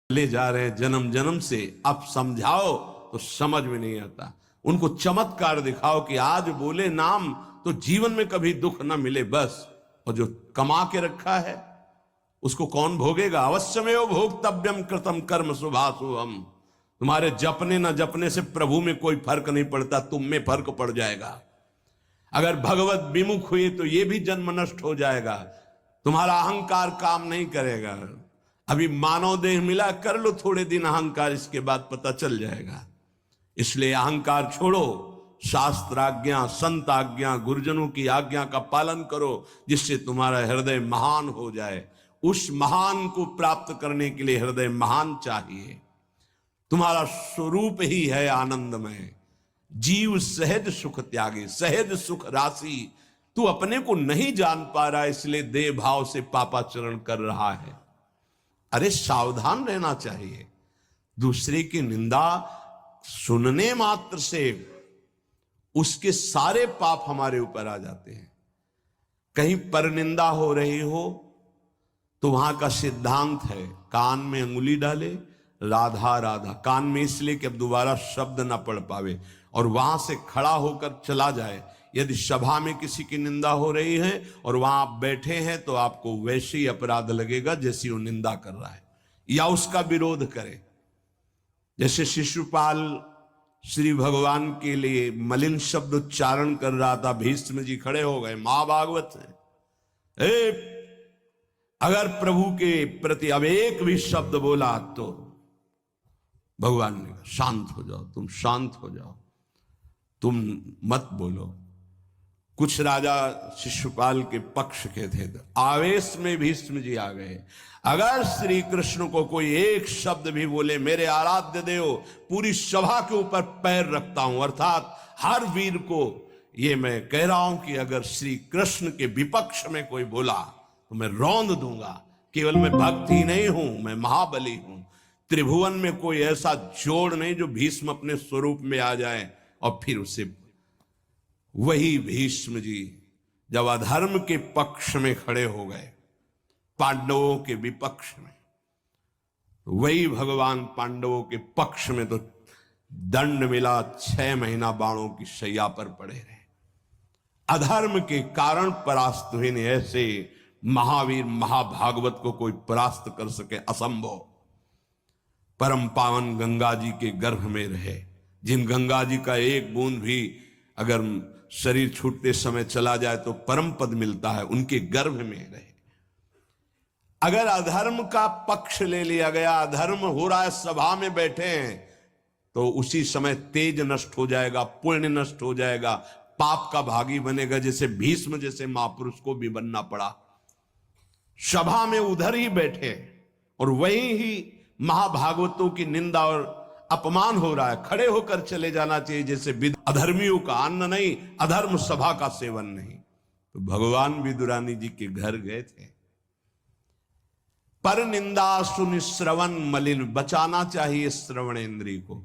ले जा रहे हैं जन्म जन्म से, अब समझाओ तो समझ में नहीं आता। उनको चमत्कार दिखाओ कि आज बोले नाम तो जीवन में कभी दुख ना मिले बस। और जो कमा के रखा है उसको कौन भोगेगा? अवश्यमेव भोक्तव्यम कृतम कर्म शुभाशुभम। तुम्हारे जपने न जपने से प्रभु में कोई फर्क नहीं पड़ता, तुम में फर्क पड़ जाएगा। अगर भगवत विमुख हुए तो यह भी जन्म नष्ट हो जाएगा। तुम्हारा अहंकार काम नहीं करेगा। अभी मानव देह मिला, कर लो थोड़े दिन अहंकार, इसके बाद पता चल जाएगा। इसलिए अहंकार छोड़ो, शास्त्राज्ञा, संत आज्ञा, गुरुजनों की आज्ञा का पालन करो, जिससे तुम्हारा हृदय महान हो जाए। उस महान को प्राप्त करने के लिए हृदय महान चाहिए। तुम्हारा स्वरूप ही है आनंदमय। जीव सहज सुख त्यागी, सहज सुख राशि। तू अपने को नहीं जान पा रहा, इसलिए देह भाव से पापाचरण कर रहा है। अरे सावधान रहना चाहिए। दूसरे की निंदा सुनने मात्र से उसके सारे पाप हमारे ऊपर आ जाते हैं। कहीं पर निंदा हो रही हो तो वहां का सिद्धांत है, कान में अंगुली डाले, राधा राधा, कान में इसलिए कि अब दोबारा शब्द ना पढ़ पावे, और वहां से खड़ा होकर चला जाए। यदि सभा में किसी की निंदा हो रही है और वहां आप बैठे हैं तो आपको वैसे ही अपराध लगेगा जैसी वो निंदा कर रहा है, या उसका विरोध करे। जैसे शिशुपाल श्री भगवान के लिए मलिन शब्द उच्चारण कर रहा था, भीष्म जी खड़े हो गए, महाभागवत है, अगर प्रभु के प्रति अब एक भी शब्द बोला तो भगवान ने कहा शांत हो जाओ, तुम शांत हो जाओ, तुम मत बोलो। कुछ राजा शिशुपाल के पक्ष के थे, तो आवेश में भीष्म जी आ गए। अगर श्री कृष्ण को कोई एक शब्द भी बोले, मेरे आराध्य देव, पूरी सभा के ऊपर पैर रखता हूं। अर्थात हर वीर को ये मैं कह रहा हूं कि अगर श्री कृष्ण के विपक्ष में कोई बोला तो मैं रौंद दूंगा। केवल मैं भक्त ही नहीं हूं, मैं महाबली हूं। त्रिभुवन में कोई ऐसा जोड़ नहीं जो भीष्म अपने स्वरूप में आ जाए और फिर उसे। वही भीष्म जी जब अधर्म के पक्ष में खड़े हो गए, पांडवों के विपक्ष में, वही भगवान पांडवों के पक्ष में तो दंड मिला, 6 महीना बाणों की शैया पर पड़े रहे। अधर्म के कारण परास्त हुए। ऐसे महावीर महाभागवत को कोई परास्त कर सके, असंभव। परम पावन गंगा जी के गर्भ में रहे, जिन गंगा जी का एक बूंद भी अगर शरीर छूटते समय चला जाए तो परम पद मिलता है, उनके गर्भ में रहे। अगर अधर्म का पक्ष ले लिया गया, अधर्म हो रहा है, सभा में बैठे हैं, तो उसी समय तेज नष्ट हो जाएगा, पुण्य नष्ट हो जाएगा, पाप का भागी बनेगा। जैसे भीष्म जैसे महापुरुष को भी बनना पड़ा। सभा में उधर ही बैठे और वहीं ही महाभागवतों की निंदा और अपमान हो रहा है, खड़े होकर चले जाना चाहिए। जैसे अधर्मियों का अन्न नहीं, अधर्म सभा का सेवन नहीं। तो भगवान विदुरानी जी के घर गए थे। पर निंदा सुन श्रवण मलिन, बचाना चाहिए श्रवण इंद्रिय को।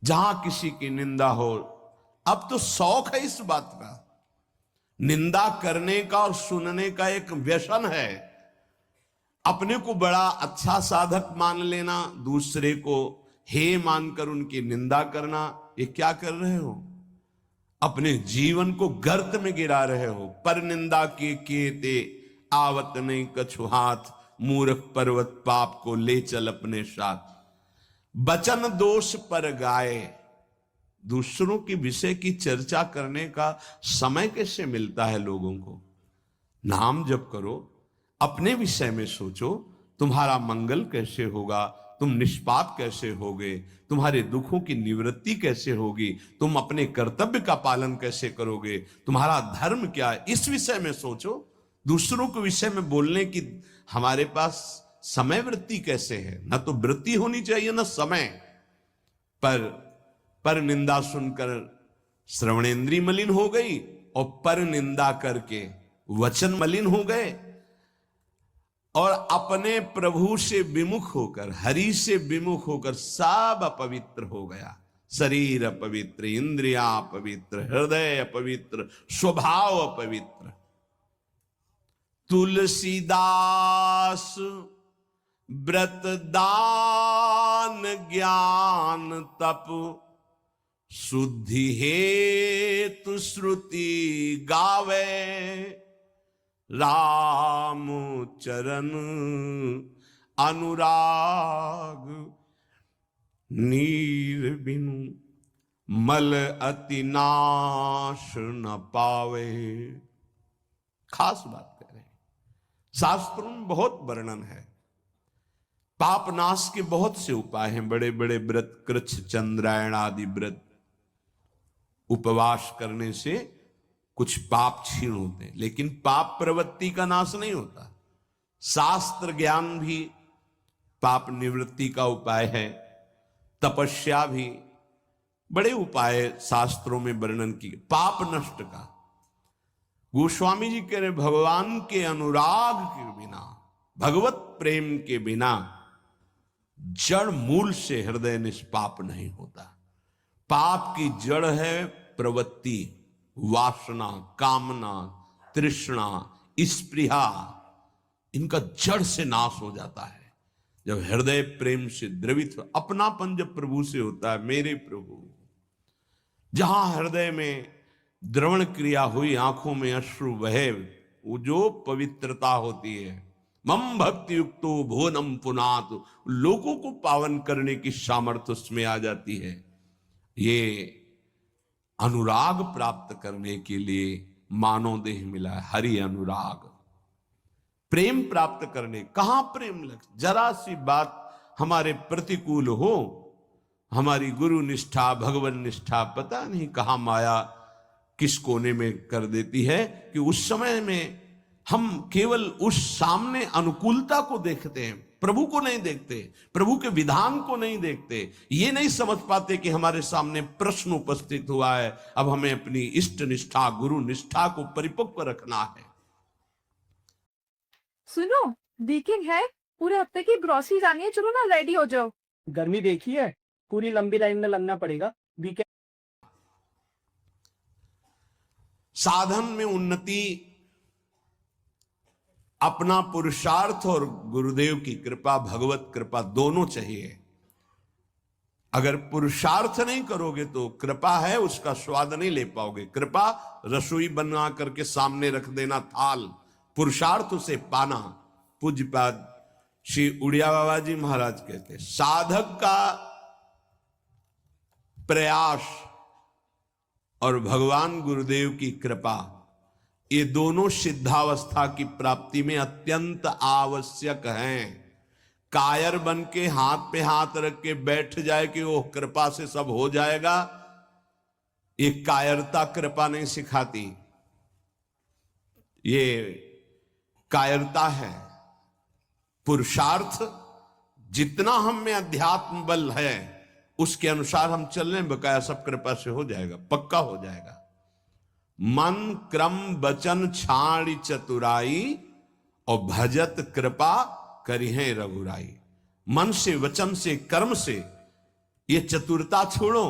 जहां किसी की निंदा हो, अब तो शौक है इस बात का, निंदा करने का और सुनने का एक व्यसन है। अपने को बड़ा अच्छा साधक मान लेना, दूसरे को हे मानकर उनकी निंदा करना, ये क्या कर रहे हो? अपने जीवन को गर्त में गिरा रहे हो। पर निंदा के ते आवत नहीं कछु हाथ, मूर्ख पर्वत पाप को ले चल अपने साथ। बचन दोष पर गाए, दूसरों के विषय की चर्चा करने का समय कैसे मिलता है लोगों को? नाम जप करो, अपने विषय में सोचो, तुम्हारा मंगल कैसे होगा, तुम निष्पाप कैसे होगे, तुम्हारे दुखों की निवृत्ति कैसे होगी, तुम अपने कर्तव्य का पालन कैसे करोगे, तुम्हारा धर्म क्या है, इस विषय में सोचो। दूसरों के विषय में बोलने की हमारे पास समय वृत्ति कैसे है? ना तो वृत्ति होनी चाहिए ना समय। पर निंदा सुनकर श्रवणेंद्रिय मलिन हो गई और पर निंदा करके वचन मलिन हो गए, और अपने प्रभु से विमुख होकर, हरि से विमुख होकर सब अपवित्र हो गया। शरीर अपवित्र, इंद्रियां अपवित्र, हृदय अपवित्र, स्वभाव अपवित्र। तुलसीदास व्रतदान ज्ञान तप शुद्धि हेतु श्रुति गावे, राम चरण अनुराग नीर बिनु मल अति नाश न पावे। खास बात कह रहे हैं, शास्त्रों में बहुत वर्णन है, पाप नाश के बहुत से उपाय हैं, बड़े बड़े व्रत, कृच्छ चंद्रायण आदि व्रत, उपवास करने से कुछ पाप क्षीण होते हैं, लेकिन पाप प्रवृत्ति का नाश नहीं होता। शास्त्र ज्ञान भी पाप निवृत्ति का उपाय है, तपस्या भी, बड़े उपाय शास्त्रों में वर्णन किए पाप नष्ट का। गोस्वामी जी कह रहे भगवान के अनुराग के बिना, भगवत प्रेम के बिना जड़ मूल से हृदय निष्पाप नहीं होता। पाप की जड़ है प्रवृत्ति, वासना, कामना, तृष्णा, स्पृहा, इनका जड़ से नाश हो जाता है जब हृदय प्रेम से द्रवित हो। अपनापन जब प्रभु से होता है, मेरे प्रभु, जहां हृदय में द्रवण क्रिया हुई, आंखों में अश्रु बहे, वो जो पवित्रता होती है, मम भक्ति युक्तो भुवनम पुनात, लोगों को पावन करने की सामर्थ्य उसमें आ जाती है। ये अनुराग प्राप्त करने के लिए मानव देह मिला है, हरि अनुराग। प्रेम प्राप्त करने, कहां प्रेम लग, जरा सी बात हमारे प्रतिकूल हो, हमारी गुरु निष्ठा, भगवान निष्ठा, पता नहीं कहां माया किस कोने में कर देती है कि उस समय में हम केवल उस सामने अनुकूलता को देखते हैं, प्रभु को नहीं देखते, प्रभु के विधान को नहीं देखते। ये नहीं समझ पाते कि हमारे सामने प्रश्न उपस्थित हुआ है, अब हमें अपनी इष्ट निष्ठा, गुरु निष्ठा को परिपक्व रखना है। सुनो, वीकेंड है, पूरे हफ्ते की ग्रोसरी जानी है, चलो ना रेडी हो जाओ। गर्मी देखी है, पूरी लंबी लाइन में लगना पड़ेगा। वीकेंड साधन में उन्नति अपना पुरुषार्थ और गुरुदेव की कृपा, भगवत कृपा दोनों चाहिए। अगर पुरुषार्थ नहीं करोगे तो कृपा है उसका स्वाद नहीं ले पाओगे। कृपा रसोई बना करके सामने रख देना थाल, पुरुषार्थ उसे पाना। पूज्यपाद श्री उड़िया बाबा जी महाराज कहते, साधक का प्रयास और भगवान गुरुदेव की कृपा, ये दोनों सिद्धावस्था की प्राप्ति में अत्यंत आवश्यक हैं। कायर बन के हाथ पे हाथ रख के बैठ जाए कि वो कृपा से सब हो जाएगा, ये कायरता कृपा नहीं सिखाती, ये कायरता है। पुरुषार्थ, जितना हम में अध्यात्म बल है उसके अनुसार हम चल रहे, बकाया सब कृपा से हो जाएगा, पक्का हो जाएगा। मन क्रम वचन छाड़ी चतुराई और भजत कृपा करी है रघुराई। मन से, वचन से, कर्म से ये चतुरता छोड़ो,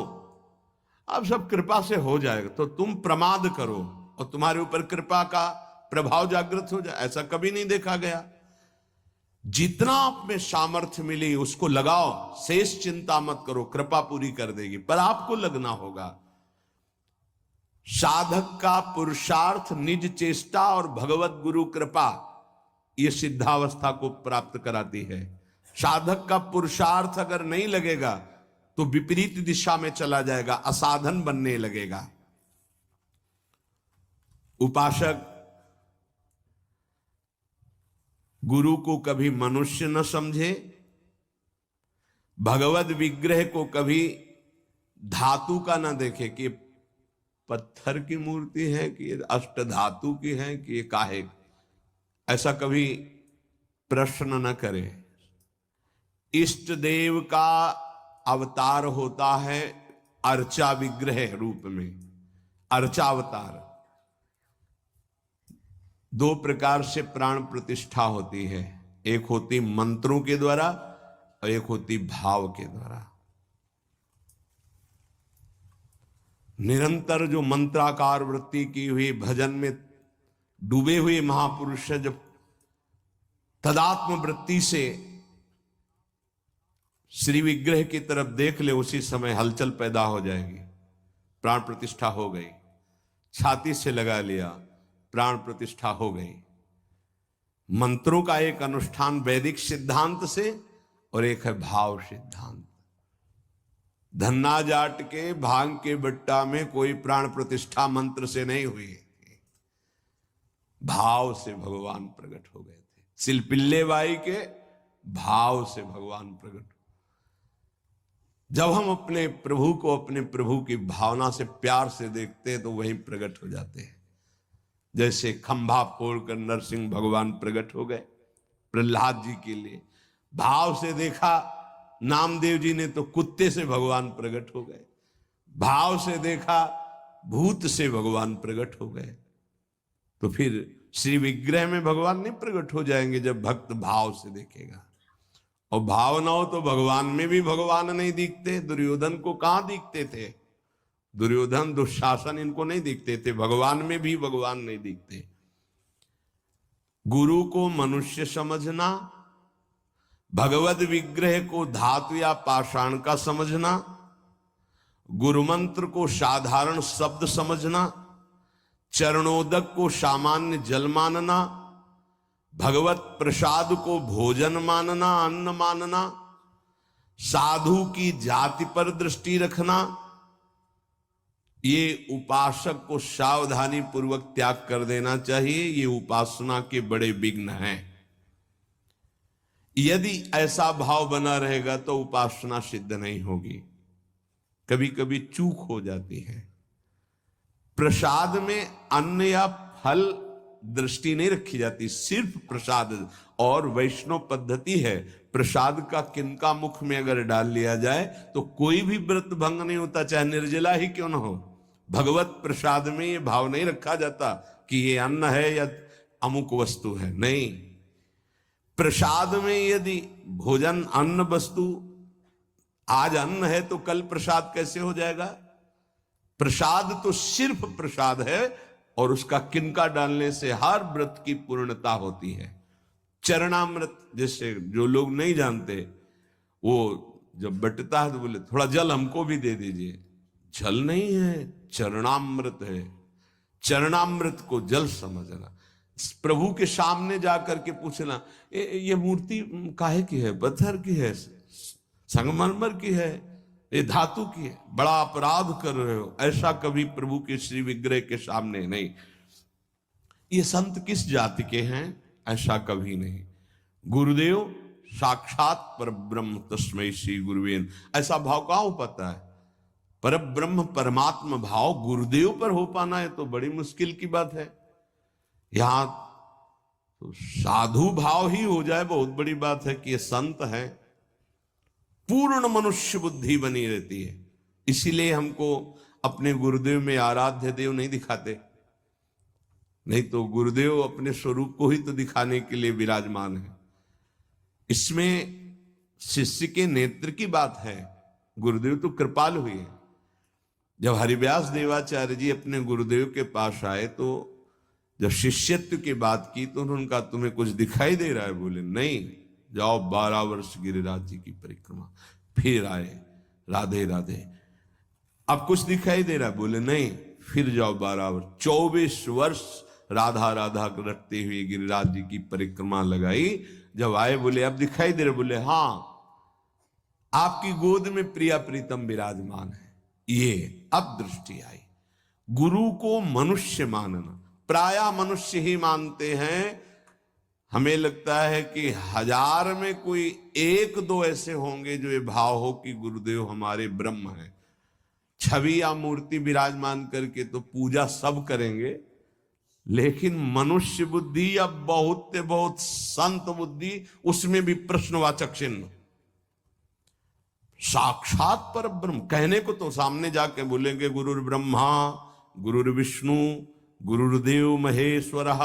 अब सब कृपा से हो जाएगा। तो तुम प्रमाद करो और तुम्हारे ऊपर कृपा का प्रभाव जागृत हो जाए, ऐसा कभी नहीं देखा गया। जितना आप में सामर्थ्य मिली उसको लगाओ, शेष चिंता मत करो, कृपा पूरी कर देगी, पर आपको लगना होगा। साधक का पुरुषार्थ, निज चेष्टा और भगवत गुरु कृपा, ये सिद्धावस्था को प्राप्त कराती है। साधक का पुरुषार्थ अगर नहीं लगेगा तो विपरीत दिशा में चला जाएगा, असाधन बनने लगेगा। उपासक गुरु को कभी मनुष्य न समझे, भगवत विग्रह को कभी धातु का न देखे कि पत्थर की मूर्ति है कि अष्ट धातु की है कि ये काहे, ऐसा कभी प्रश्न न करे। इष्ट देव का अवतार होता है अर्चा विग्रह रूप में, अर्चावतार। दो प्रकार से प्राण प्रतिष्ठा होती है, एक होती मंत्रों के द्वारा और एक होती भाव के द्वारा। निरंतर जो मंत्राकार वृत्ति की हुई, भजन में डूबे हुए महापुरुष है, जब तदात्म वृत्ति से श्री विग्रह की तरफ देख ले, उसी समय हलचल पैदा हो जाएगी, प्राण प्रतिष्ठा हो गई। छाती से लगा लिया, प्राण प्रतिष्ठा हो गई। मंत्रों का एक अनुष्ठान वैदिक सिद्धांत से और एक है भाव सिद्धांत। धन्ना जाट के भांग के बट्टा में कोई प्राण प्रतिष्ठा मंत्र से नहीं हुई, भाव से भगवान प्रकट हो गए थे। सिलपिल्ले बाई के भाव से भगवान प्रकट। जब हम अपने प्रभु को अपने प्रभु की भावना से प्यार से देखते हैं तो वहीं प्रकट हो जाते हैं। जैसे खंभा फोड़कर नरसिंह भगवान प्रकट हो गए प्रहलाद जी के लिए, भाव से देखा। नामदेव जी ने तो कुत्ते से भगवान प्रकट हो गए, भाव से देखा भूत से भगवान प्रकट हो गए। तो फिर श्री विग्रह में भगवान नहीं प्रकट हो जाएंगे जब भक्त भाव से देखेगा। और भाव ना हो तो भगवान में भी भगवान नहीं दिखते। दुर्योधन को कहां दिखते थे? दुर्योधन दुशासन इनको नहीं दिखते थे, भगवान में भी भगवान नहीं दिखते। गुरु को मनुष्य समझना, भगवत विग्रह को धातु या पाषाण का समझना, गुरु मंत्र को साधारण शब्द समझना, चरणोदक को सामान्य जल मानना, भगवत प्रसाद को भोजन मानना, अन्न मानना, साधु की जाति पर दृष्टि रखना, ये उपासक को सावधानी पूर्वक त्याग कर देना चाहिए। ये उपासना के बड़े विघ्न हैं। यदि ऐसा भाव बना रहेगा तो उपासना सिद्ध नहीं होगी। कभी कभी चूक हो जाती है। प्रसाद में अन्न या फल दृष्टि नहीं रखी जाती, सिर्फ प्रसाद। और वैष्णव पद्धति है, प्रसाद का किनका मुख में अगर डाल लिया जाए तो कोई भी व्रत भंग नहीं होता, चाहे निर्जला ही क्यों न हो। भगवत प्रसाद में ये भाव नहीं रखा जाता कि ये अन्न है या अमुक वस्तु है, नहीं। प्रसाद में यदि भोजन अन्न वस्तु, आज अन्न है तो कल प्रसाद कैसे हो जाएगा? प्रसाद तो सिर्फ प्रसाद है और उसका किनका डालने से हर व्रत की पूर्णता होती है। चरणामृत, जैसे जो लोग नहीं जानते, वो जब बटता है तो बोले थोड़ा जल हमको भी दे दीजिए। जल नहीं है, चरणामृत है। चरणामृत को जल समझना, प्रभु के सामने जाकर के पूछना ये मूर्ति काहे की है? पत्थर की है, संगमरमर की है, ये धातु की है? बड़ा अपराध कर रहे हो। ऐसा कभी प्रभु के श्री विग्रह के सामने नहीं। ये संत किस जाति के हैं? ऐसा कभी नहीं। गुरुदेव साक्षात परब्रह्म तस्मै श्री गुरुवे, ऐसा भाव कहां हो पाता है? परब्रह्म परमात्मा भाव गुरुदेव पर हो पाना है तो बड़ी मुश्किल की बात है। यहां तो साधु भाव ही हो जाए बहुत बड़ी बात है कि ये संत है। पूर्ण मनुष्य बुद्धि बनी रहती है। इसीलिए हमको अपने गुरुदेव में आराध्य देव नहीं दिखाते, नहीं तो गुरुदेव अपने स्वरूप को ही तो दिखाने के लिए विराजमान है। इसमें शिष्य के नेत्र की बात है। गुरुदेव तो कृपालु हुए। जब हरिव्यास देवाचार्य जी अपने गुरुदेव के पास आए तो जब शिष्यत्व की बात की तो उन्होंने कहा तुम्हें कुछ दिखाई दे रहा है? बोले नहीं, जाओ 12 वर्ष गिरिराज जी की परिक्रमा। फिर आए, राधे राधे। अब कुछ दिखाई दे रहा है? बोले नहीं, फिर जाओ 12 वर्ष। 24 वर्ष राधा राधा रटते हुए गिरिराज जी की परिक्रमा लगाई। जब आए बोले अब दिखाई दे रहे? बोले हाँ, आपकी गोद में प्रिया प्रीतम विराजमान है। ये अब दृष्टि आई। गुरु को मनुष्य मानना, प्रायः मनुष्य ही मानते हैं। हमें लगता है कि 1000 में कोई 1-2 ऐसे होंगे जो ये भाव हो कि गुरुदेव हमारे ब्रह्म हैं। छवि या मूर्ति विराजमान करके तो पूजा सब करेंगे, लेकिन मनुष्य बुद्धि या बहुत बहुत संत बुद्धि, उसमें भी प्रश्नवाचक चिन्ह। साक्षात पर ब्रह्म कहने को तो सामने जाके बोलेंगे गुरुर् ब्रह्मा गुरुर्विष्णु गुरुर्देव महेश्वरः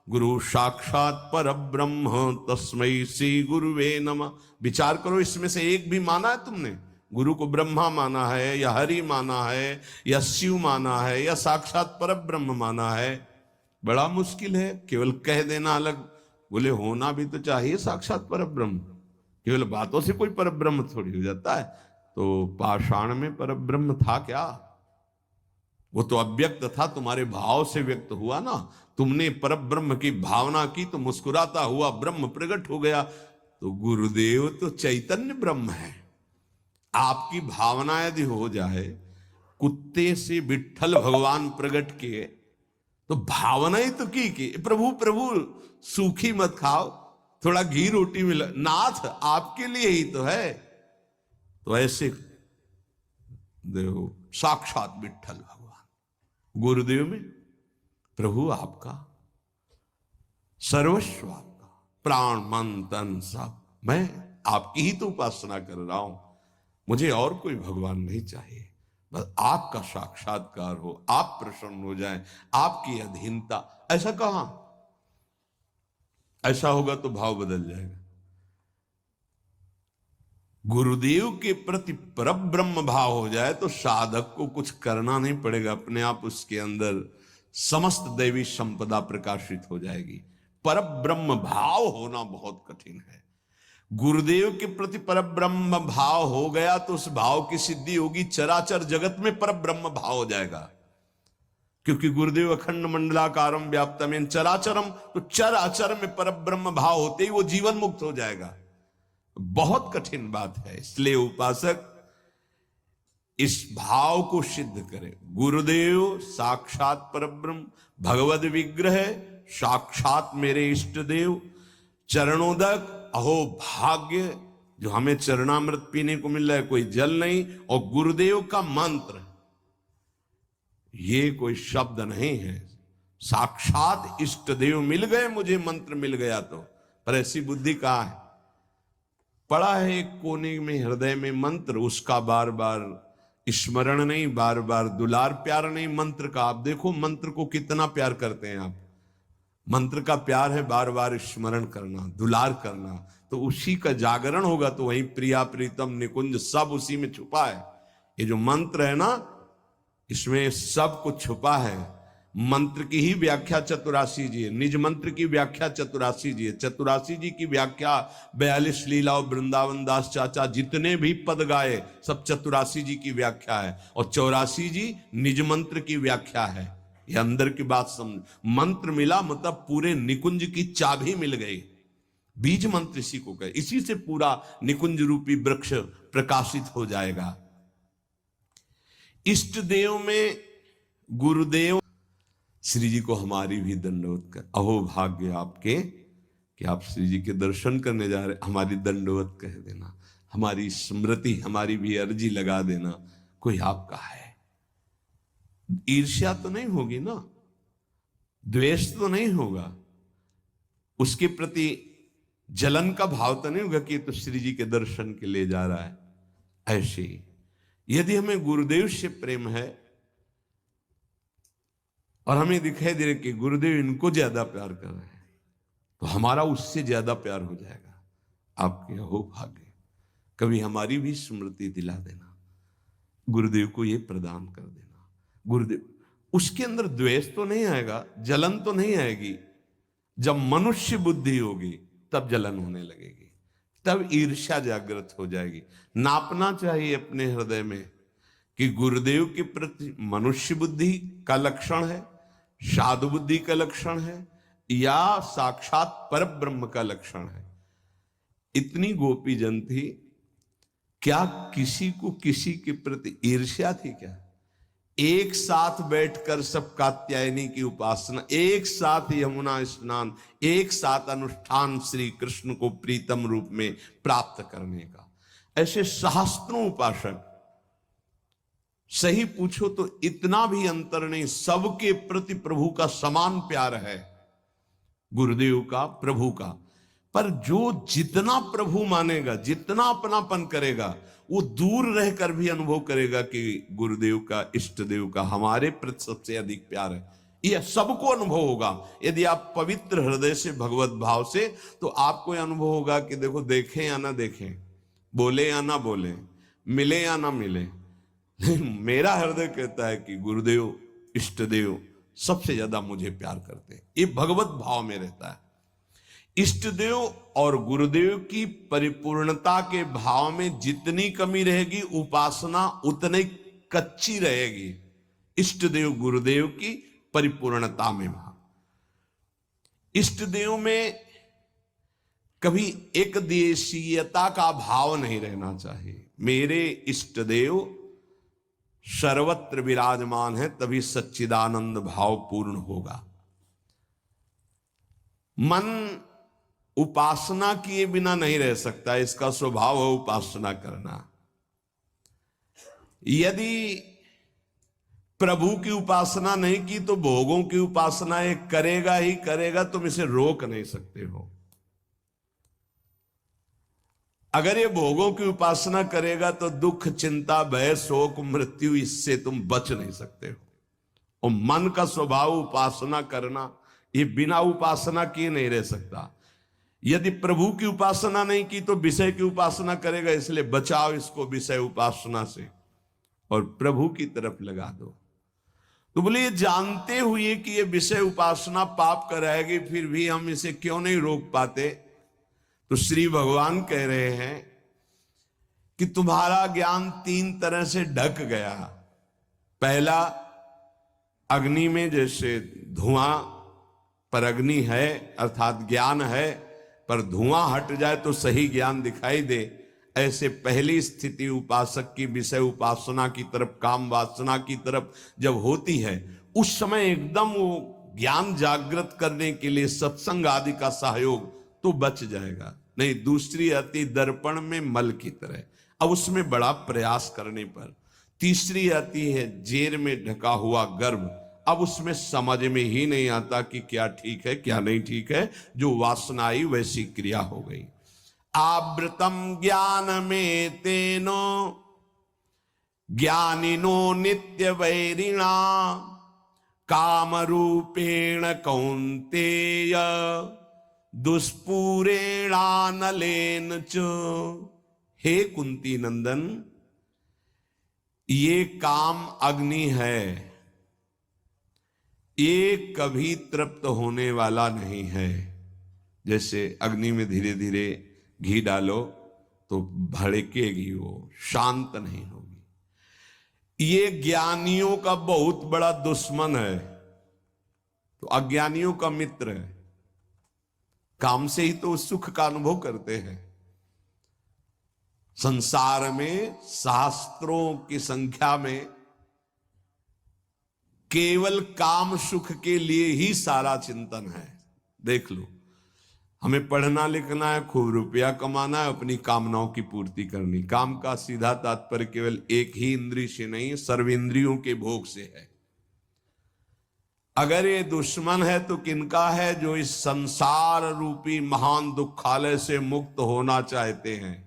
गुरु साक्षात पर ब्रह्म तस्मै श्री गुरुवे नमः। विचार करो, इसमें से एक भी माना है तुमने? गुरु को ब्रह्मा माना है या हरि माना है या शिव माना है या साक्षात पर ब्रह्म माना है? बड़ा मुश्किल है। केवल कह देना अलग, बोले होना भी तो चाहिए साक्षात पर ब्रह्म। केवल बातों से कोई परब्रह्म थोड़ी हो जाता है। तो पाषाण में परब्रह्म था क्या? वो तो अव्यक्त था, तुम्हारे भाव से व्यक्त हुआ ना। तुमने परब्रह्म की भावना की तो मुस्कुराता हुआ ब्रह्म प्रकट हो गया। तो गुरुदेव तो चैतन्य ब्रह्म है। आपकी भावना यदि हो जाए कुत्ते से विट्ठल भगवान प्रकट किए, तो भावना ही तो की कि प्रभु प्रभु सूखी मत खाओ, थोड़ा घी रोटी मिला, नाथ आपके लिए ही तो है। तो ऐसे देखो साक्षात विट्ठल भगवान गुरुदेव में, प्रभु आपका सर्वस्व, आपका प्राण मन तन सब, मैं आपकी ही तो उपासना कर रहा हूं, मुझे और कोई भगवान नहीं चाहिए। बस आपका साक्षात्कार हो, आप प्रसन्न हो जाएं, आपकी अधीनता। ऐसा कहां? ऐसा होगा तो भाव बदल जाएगा। गुरुदेव के प्रति परब्रह्म भाव हो जाए तो साधक को कुछ करना नहीं पड़ेगा, अपने आप उसके अंदर समस्त दैवी संपदा प्रकाशित हो जाएगी। परब्रह्म भाव होना बहुत कठिन है। गुरुदेव के प्रति परब्रह्म भाव हो गया तो उस भाव की सिद्धि होगी, चराचर जगत में परब्रह्म भाव हो जाएगा। क्योंकि गुरुदेव अखंड मंडलाकारम व्याप्तमेन चराचरम, तो चराचर में परब्रह्म भाव होते ही वो जीवन मुक्त हो जाएगा। बहुत कठिन बात है। इसलिए उपासक इस भाव को सिद्ध करे। गुरुदेव साक्षात परब्रह्म, भगवद विग्रह साक्षात मेरे इष्ट देव, चरणोदक, अहो भाग्य जो हमें चरणामृत पीने को मिल रहा है, कोई जल नहीं, और गुरुदेव का मंत्र, ये कोई शब्द नहीं है, साक्षात इष्ट देव मिल गए, मुझे मंत्र मिल गया तो। पर ऐसी बुद्धि कहां है? पड़ा है एक कोने में हृदय में मंत्र, उसका बार बार स्मरण नहीं, बार बार दुलार प्यार नहीं मंत्र का। आप देखो मंत्र को कितना प्यार करते हैं आप। मंत्र का प्यार है बार बार स्मरण करना, दुलार करना, तो उसी का जागरण होगा। तो वही प्रिया प्रीतम निकुंज सब उसी में छुपा है। ये जो मंत्र है ना, इसमें सब कुछ छुपा है। मंत्र की ही व्याख्या चतुरासी जी है, निज मंत्र की व्याख्या चतुरासी जी है। चतुरासी जी की व्याख्या 42 लीला और वृंदावन दास चाचा जितने भी पद गाए सब चतुरासी जी की व्याख्या है, और 84 जी निज मंत्र की व्याख्या है। ये अंदर की बात समझ। मंत्र मिला मतलब पूरे निकुंज की चाबी मिल गई। बीज मंत्र इसी को कहे, इसी से पूरा निकुंज रूपी वृक्ष प्रकाशित हो जाएगा। इष्ट देव में गुरुदेव श्री जी को हमारी भी दंडवत कर। अहो भाग्य आपके कि आप श्री जी के दर्शन करने जा रहे, हमारी दंडवत कह देना, हमारी स्मृति, हमारी भी अर्जी लगा देना। कोई आपका है, ईर्ष्या तो नहीं होगी ना, द्वेष तो नहीं होगा, उसके प्रति जलन का भाव तो नहीं होगा कि तो श्री जी के दर्शन के लिए जा रहा है। ऐसे ही यदि हमें गुरुदेव से प्रेम है और हमें दिखाई दे रहा कि गुरुदेव इनको ज्यादा प्यार कर रहे हैं, तो हमारा उससे ज्यादा प्यार हो जाएगा। आपके हो भाग्य, कभी हमारी भी स्मृति दिला देना, गुरुदेव को ये प्रदान कर देना। गुरुदेव, उसके अंदर द्वेष तो नहीं आएगा, जलन तो नहीं आएगी। जब मनुष्य बुद्धि होगी तब जलन होने लगेगी, तब ईर्ष्या जागृत हो जाएगी। नापना चाहिए अपने हृदय में कि गुरुदेव के प्रति मनुष्य बुद्धि का लक्षण है, साधु बुद्धि का लक्षण है, या साक्षात पर ब्रह्म का लक्षण है। इतनी गोपी जन थी, क्या किसी को किसी के प्रति ईर्ष्या थी क्या? एक साथ बैठकर सब कात्यायनी की उपासना, एक साथ यमुना स्नान, एक साथ अनुष्ठान श्री कृष्ण को प्रीतम रूप में प्राप्त करने का। ऐसे सहस्त्रों उपासक, सही पूछो तो इतना भी अंतर नहीं, सबके प्रति प्रभु का समान प्यार है, गुरुदेव का, प्रभु का। पर जो जितना प्रभु मानेगा, जितना अपनापन करेगा, वो दूर रहकर भी अनुभव करेगा कि गुरुदेव का, इष्ट देव का हमारे प्रति सबसे अधिक प्यार है। यह सबको अनुभव होगा। यदि आप पवित्र हृदय से, भगवत भाव से, तो आपको यह अनुभव होगा कि देखो, देखें या ना देखें, बोले या ना बोले, मिले या ना मिले, मेरा हृदय कहता है कि गुरुदेव, इष्ट देव सबसे ज्यादा मुझे प्यार करते हैं। ये भगवत भाव में रहता है। इष्ट देव और गुरुदेव की परिपूर्णता के भाव में जितनी कमी रहेगी, उपासना उतनी कच्ची रहेगी। इष्ट देव गुरुदेव की परिपूर्णता में भाव, इष्ट देव में कभी एक देशीयता का भाव नहीं रहना चाहिए। मेरे इष्ट देव सर्वत्र विराजमान है, तभी सच्चिदानंद भाव पूर्ण होगा। मन उपासना किए बिना नहीं रह सकता, इसका स्वभाव है उपासना करना। यदि प्रभु की उपासना नहीं की तो भोगों की उपासना ये करेगा ही करेगा, तुम इसे रोक नहीं सकते हो। अगर ये भोगों की उपासना करेगा तो दुख, चिंता, भय, शोक, मृत्यु, इससे तुम बच नहीं सकते हो। और मन का स्वभाव उपासना करना, ये बिना उपासना किए नहीं रह सकता। यदि प्रभु की उपासना नहीं की तो विषय की उपासना करेगा, इसलिए बचाओ इसको विषय उपासना से और प्रभु की तरफ लगा दो। तो बोले ये जानते हुए कि ये विषय उपासना पाप कराएगी, फिर भी हम इसे क्यों नहीं रोक पाते? तो श्री भगवान कह रहे हैं कि तुम्हारा ज्ञान 3 तरह से ढक गया। पहला, अग्नि में जैसे धुआं पर अग्नि है, अर्थात ज्ञान है, पर धुआं हट जाए तो सही ज्ञान दिखाई दे, ऐसे पहली स्थिति उपासक की विषय उपासना की तरफ, काम वासना की तरफ जब होती है, उस समय एकदम वो ज्ञान जागृत करने के लिए सत्संग आदि का सहयोग तो बच जाएगा। नहीं, दूसरी आती दर्पण में मल की तरह, अब उसमें बड़ा प्रयास करने पर। तीसरी आती है जेर में ढका हुआ गर्भ, अब उसमें समझ में ही नहीं आता कि क्या ठीक है क्या नहीं ठीक है, जो वासना आई वैसी क्रिया हो गई। आवृतम ज्ञान में तेनो ज्ञानिनो नित्य वैरिणा काम रूपेण कौन्तेय दुष्पूरेणानलेन च। हे कुंती नंदन, ये काम अग्नि है, ये कभी तृप्त होने वाला नहीं है। जैसे अग्नि में धीरे धीरे घी डालो तो भड़केगी, वो शांत नहीं होगी। ये ज्ञानियों का बहुत बड़ा दुश्मन है, तो अज्ञानियों का मित्र है। काम से ही तो सुख का अनुभव करते हैं। संसार में शास्त्रों की संख्या में केवल काम सुख के लिए ही सारा चिंतन है। देख लो, हमें पढ़ना लिखना है, खूब रुपया कमाना है, अपनी कामनाओं की पूर्ति करनी। काम का सीधा तात्पर्य केवल एक ही इंद्रिय से नहीं, सर्वेंद्रियों के भोग से है। अगर ये दुश्मन है तो किनका है? जो इस संसार रूपी महान दुखालय से मुक्त होना चाहते हैं।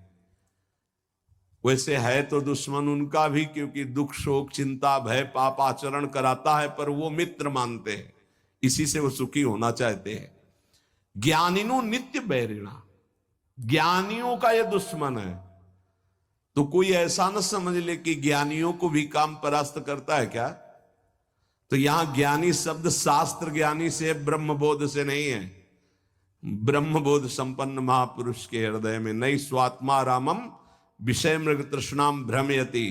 वैसे है तो दुश्मन उनका भी, क्योंकि दुख, शोक, चिंता, भय, पाप आचरण कराता है, पर वो मित्र मानते हैं, इसी से वो सुखी होना चाहते हैं। ज्ञानिनो नित्य बैरिणा, ज्ञानियों का ये दुश्मन है। तो कोई ऐसा न समझ ले कि ज्ञानियों को भी काम परास्त करता है क्या? तो यहां ज्ञानी शब्द शास्त्र ज्ञानी से, ब्रह्मबोध से नहीं है। ब्रह्मबोध संपन्न महापुरुष के हृदय में नहीं स्वात्मा रामम विषय मृग तृष्णाम भ्रमयति,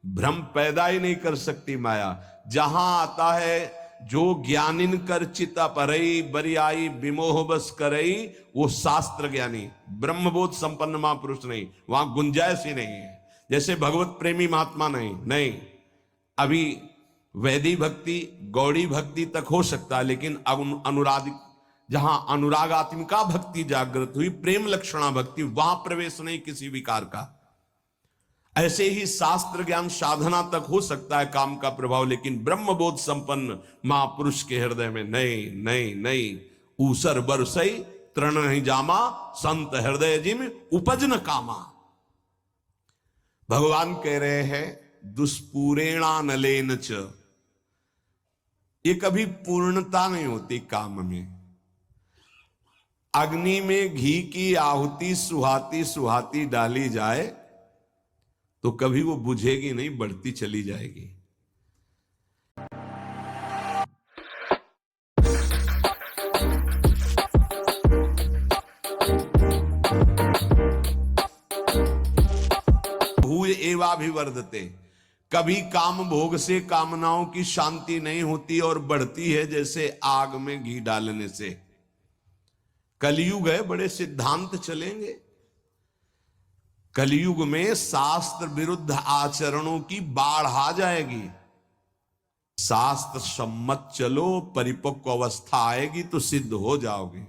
भ्रम पैदा ही नहीं कर सकती माया। जहां आता है जो ज्ञानिन कर चिता परई बरियाई विमोह बस करई, वो शास्त्र ज्ञानी, ब्रह्मबोध संपन्न महापुरुष नहीं, वहां गुंजाइश ही नहीं है। जैसे भगवत प्रेमी महात्मा नहीं, अभी वैदिक भक्ति, गौड़ी भक्ति तक हो सकता है, लेकिन अब अनुराग, जहां अनुरागात्मिका भक्ति जागृत हुई, प्रेम लक्षणा भक्ति, वहां प्रवेश नहीं किसी विकार का। ऐसे ही शास्त्र ज्ञान साधना तक हो सकता है काम का प्रभाव, लेकिन ब्रह्मबोध संपन्न महापुरुष के हृदय में नहीं। ऊसर बरसई तृण नहीं जामा, संत हृदय जिम उपज न कामा। भगवान कह रहे हैं दुष्पूरेणानलेन च, ये कभी पूर्णता नहीं होती काम में। अग्नि में घी की आहुति सुहाती सुहाती डाली जाए तो कभी वो बुझेगी नहीं, बढ़ती चली जाएगी। भूय एवाभिवर्धते। कभी काम भोग से कामनाओं की शांति नहीं होती और बढ़ती है जैसे आग में घी डालने से। कलयुग है, बड़े सिद्धांत चलेंगे। कलयुग में शास्त्र विरुद्ध आचरणों की बाढ़ आ जाएगी। शास्त्र सम्मत चलो, परिपक्व अवस्था आएगी तो सिद्ध हो जाओगे।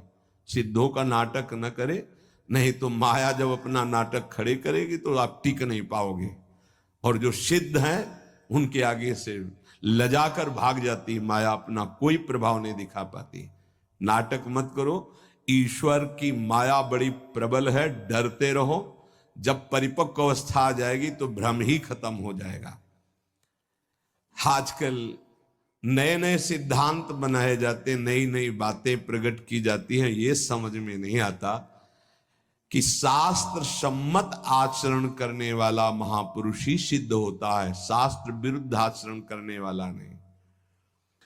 सिद्धों का नाटक न करे, नहीं तो माया जब अपना नाटक खड़े करेगी तो आप टिक नहीं पाओगे। और जो सिद्ध हैं उनके आगे से लजाकर भाग जाती माया, अपना कोई प्रभाव नहीं दिखा पाती। नाटक मत करो, ईश्वर की माया बड़ी प्रबल है, डरते रहो। जब परिपक्व अवस्था आ जाएगी तो भ्रम ही खत्म हो जाएगा। आजकल नए नए सिद्धांत बनाए जाते, नई नई बातें प्रकट की जाती हैं। ये समझ में नहीं आता कि शास्त्र सम्मत आचरण करने वाला महापुरुष ही सिद्ध होता है, शास्त्र विरुद्ध आचरण करने वाला नहीं।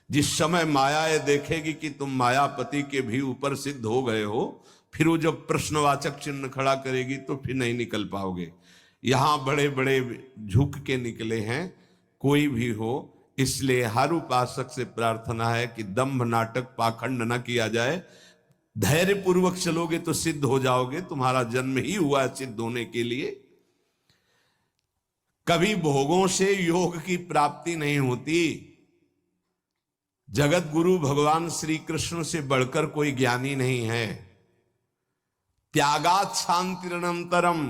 जिस समय माया ये देखेगी कि तुम मायापति के भी ऊपर सिद्ध हो गए हो, फिर वो जब प्रश्नवाचक चिन्ह खड़ा करेगी तो फिर नहीं निकल पाओगे। यहां बड़े बड़े झुक के निकले हैं, कोई भी हो। इसलिए हर उपासक से प्रार्थना है कि दंभ नाटक पाखंड न किया जाए। धैर्य पूर्वक चलोगे तो सिद्ध हो जाओगे। तुम्हारा जन्म ही हुआ है सिद्ध होने के लिए। कभी भोगों से योग की प्राप्ति नहीं होती। जगत गुरु भगवान श्री कृष्ण से बढ़कर कोई ज्ञानी नहीं है। त्यागात शांतिरनंतरम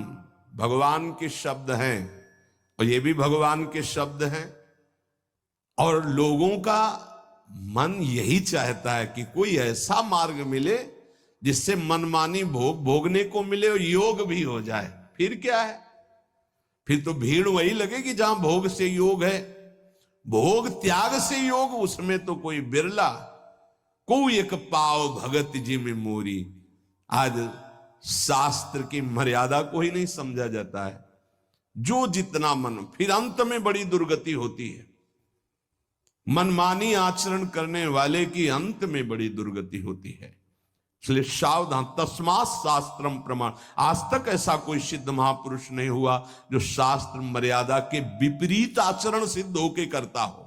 भगवान के शब्द हैं, और ये भी भगवान के शब्द हैं। और लोगों का मन यही चाहता है कि कोई ऐसा मार्ग मिले जिससे मनमानी भोग भोगने को मिले और योग भी हो जाए। फिर क्या है, फिर तो भीड़ वही लगेगी जहां भोग से योग है। भोग त्याग से योग, उसमें तो कोई बिरला। कोई एक पाव भगत जी में मोरी। आज शास्त्र की मर्यादा को ही नहीं समझा जाता है। जो जितना मन, फिर अंत में बड़ी दुर्गति होती है। मनमानी आचरण करने वाले की अंत में बड़ी दुर्गति होती है। इसलिए सावधान, तस्मात् शास्त्रम प्रमाण। आज तक ऐसा कोई सिद्ध महापुरुष नहीं हुआ जो शास्त्र मर्यादा के विपरीत आचरण सिद्ध होके करता हो।